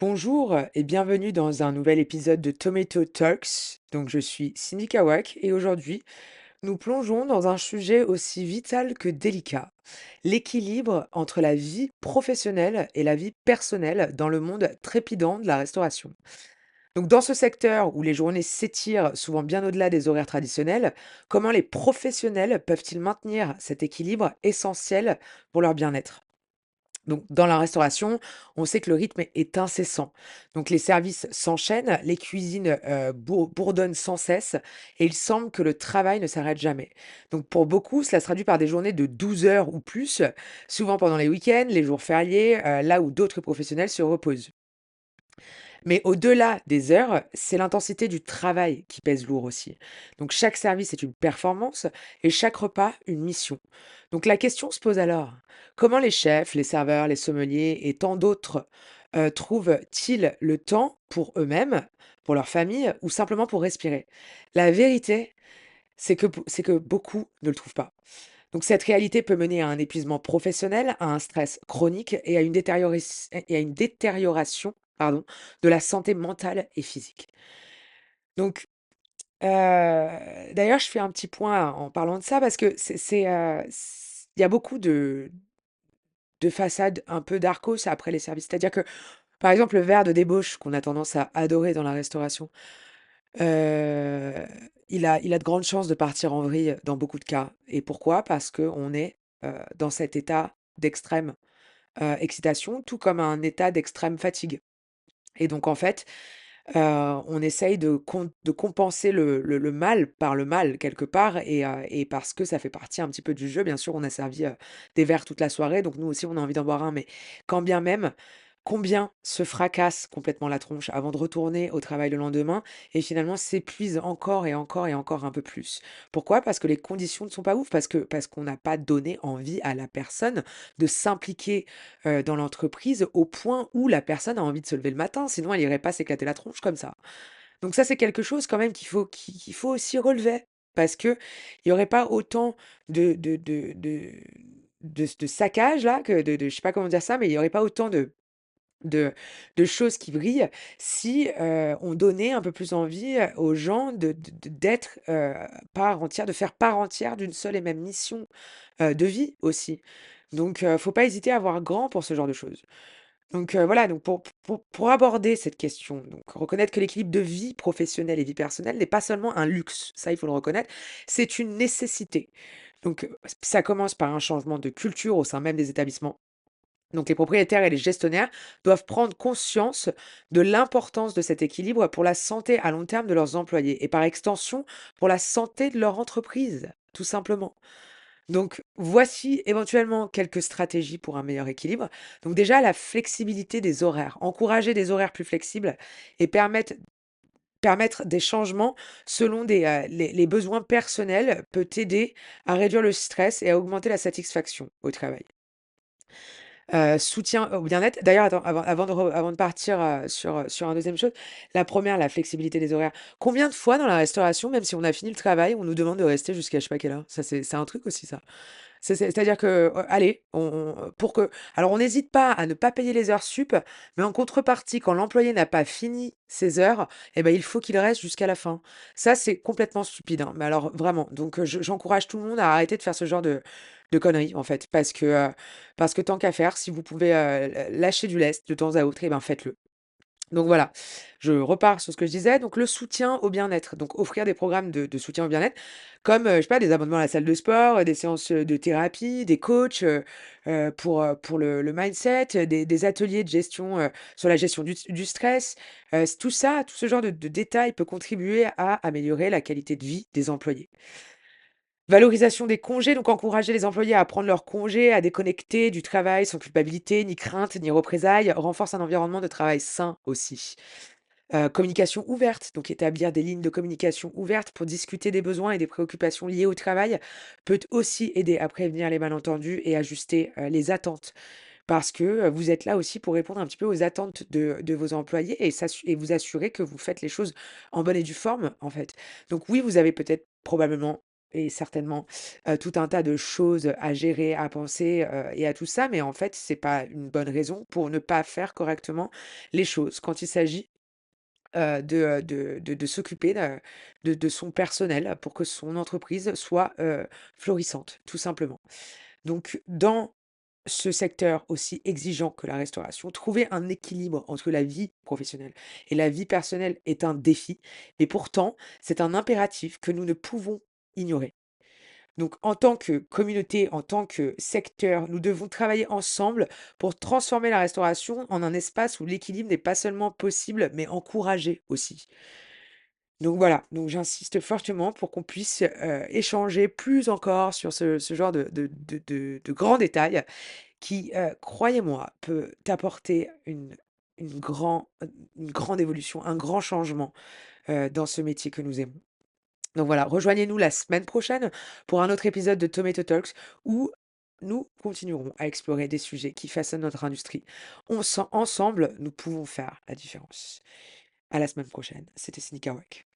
Bonjour et bienvenue dans un nouvel épisode de Tomato Talks. Donc je suis Cindy Kawak et aujourd'hui nous plongeons dans un sujet aussi vital que délicat, l'équilibre entre la vie professionnelle et la vie personnelle dans le monde trépidant de la restauration. Donc dans ce secteur où les journées s'étirent souvent bien au-delà des horaires traditionnels, comment les professionnels peuvent-ils maintenir cet équilibre essentiel pour leur bien-être? Donc, dans la restauration, on sait que le rythme est incessant. Donc, les services s'enchaînent, les cuisines bourdonnent sans cesse et il semble que le travail ne s'arrête jamais. Donc, pour beaucoup, cela se traduit par des journées de 12 heures ou plus, souvent pendant les week-ends, les jours fériés, là où d'autres professionnels se reposent. Mais au-delà des heures, c'est l'intensité du travail qui pèse lourd aussi. Donc chaque service est une performance et chaque repas une mission. Donc la question se pose alors, comment les chefs, les serveurs, les sommeliers et tant d'autres trouvent-ils le temps pour eux-mêmes, pour leur famille ou simplement pour respirer? La vérité, c'est que beaucoup ne le trouvent pas. Donc cette réalité peut mener à un épuisement professionnel, à un stress chronique et à une détérioration, pardon, de la santé mentale et physique. Donc, d'ailleurs, je fais un petit point en parlant de ça parce que il y a beaucoup de façades un peu d'arcos après les services. C'est-à-dire que, par exemple, le verre de débauche qu'on a tendance à adorer dans la restauration, Heu, il a de grandes chances de partir en vrille dans beaucoup de cas et pourquoi? Parce qu'on est, dans cet état d'extrême, excitation, tout comme un état d'extrême fatigue et donc en fait, on essaye de compenser le mal par le mal quelque part et parce que ça fait partie un petit peu du jeu. Bien sûr, on a servi, des verres toute la soirée, donc nous aussi on a envie d'en boire un, mais quand bien même, combien se fracassent complètement la tronche avant de retourner au travail le lendemain et finalement s'épuisent encore et encore et encore un peu plus. Pourquoi? Parce que les conditions ne sont pas ouf, parce qu'on n'a pas donné envie à la personne de s'impliquer, dans l'entreprise au point où la personne a envie de se lever le matin, sinon elle irait pas s'éclater la tronche comme ça. Donc ça, c'est quelque chose quand même qu'il faut aussi relever parce que il y aurait pas autant de saccage là que je sais pas comment dire ça, mais il y aurait pas autant de de choses qui brillent si, on donnait un peu plus envie, aux gens d'être, part entière, de faire part entière d'une seule et même mission, de vie aussi. Donc faut pas hésiter à voir grand pour ce genre de choses. Donc voilà, donc pour aborder cette question, donc reconnaître que l'équilibre de vie professionnelle et vie personnelle n'est pas seulement un luxe, ça il faut le reconnaître, c'est une nécessité. Donc ça commence par un changement de culture au sein même des établissements. Donc les propriétaires et les gestionnaires doivent prendre conscience de l'importance de cet équilibre pour la santé à long terme de leurs employés et par extension pour la santé de leur entreprise, tout simplement. Donc voici éventuellement quelques stratégies pour un meilleur équilibre. Donc déjà la flexibilité des horaires, encourager des horaires plus flexibles et permettre des changements selon les besoins personnels peut aider à réduire le stress et à augmenter la satisfaction au travail. Soutien au bien-être. D'ailleurs, attends, avant de partir, sur un deuxième chose, la première, la flexibilité des horaires. Combien de fois dans la restauration, même si on a fini le travail, on nous demande de rester jusqu'à je sais pas quelle heure? Ça, c'est un truc aussi ça. C'est-à-dire que, allez, pour que alors on n'hésite pas à ne pas payer les heures sup, mais en contrepartie, quand l'employé n'a pas fini ses heures, eh ben, il faut qu'il reste jusqu'à la fin. Ça, c'est complètement stupide, hein, mais alors vraiment. Donc, j'encourage tout le monde à arrêter de faire ce genre de conneries, en fait, parce que tant qu'à faire, si vous pouvez, lâcher du lest de temps à autre, eh ben, faites-le. Donc voilà, je repars sur ce que je disais. Donc le soutien au bien-être, donc offrir des programmes de soutien au bien-être comme, je sais pas, des abonnements à la salle de sport, des séances, de thérapie, des coachs, pour le mindset, des ateliers de gestion, sur la gestion du stress. Tout ça, tout ce genre de détails peut contribuer à améliorer la qualité de vie des employés. Valorisation des congés, donc encourager les employés à prendre leurs congés, à déconnecter du travail sans culpabilité, ni crainte, ni représailles, renforce un environnement de travail sain aussi. Communication ouverte, donc établir des lignes de communication ouvertes pour discuter des besoins et des préoccupations liées au travail peut aussi aider à prévenir les malentendus et ajuster, les attentes. Parce que, vous êtes là aussi pour répondre un petit peu aux attentes de vos employés et vous assurer que vous faites les choses en bonne et due forme, en fait. Donc oui, vous avez peut-être probablement et certainement, tout un tas de choses à gérer, à penser, et à tout ça, mais en fait, c'est pas une bonne raison pour ne pas faire correctement les choses quand il s'agit, de s'occuper de son personnel pour que son entreprise soit, florissante, tout simplement. Donc dans ce secteur aussi exigeant que la restauration, trouver un équilibre entre la vie professionnelle et la vie personnelle est un défi, et pourtant, c'est un impératif que nous ne pouvons ignorer. Donc, en tant que communauté, en tant que secteur, nous devons travailler ensemble pour transformer la restauration en un espace où l'équilibre n'est pas seulement possible, mais encouragé aussi. Donc voilà, donc j'insiste fortement pour qu'on puisse, échanger plus encore sur ce genre de grands détails qui, croyez-moi, peut t'apporter une grande évolution, un grand changement, dans ce métier que nous aimons. Donc voilà, rejoignez-nous la semaine prochaine pour un autre épisode de Tomato Talks où nous continuerons à explorer des sujets qui façonnent notre industrie. Ensemble, nous pouvons faire la différence. À la semaine prochaine. C'était Sneaker Walk.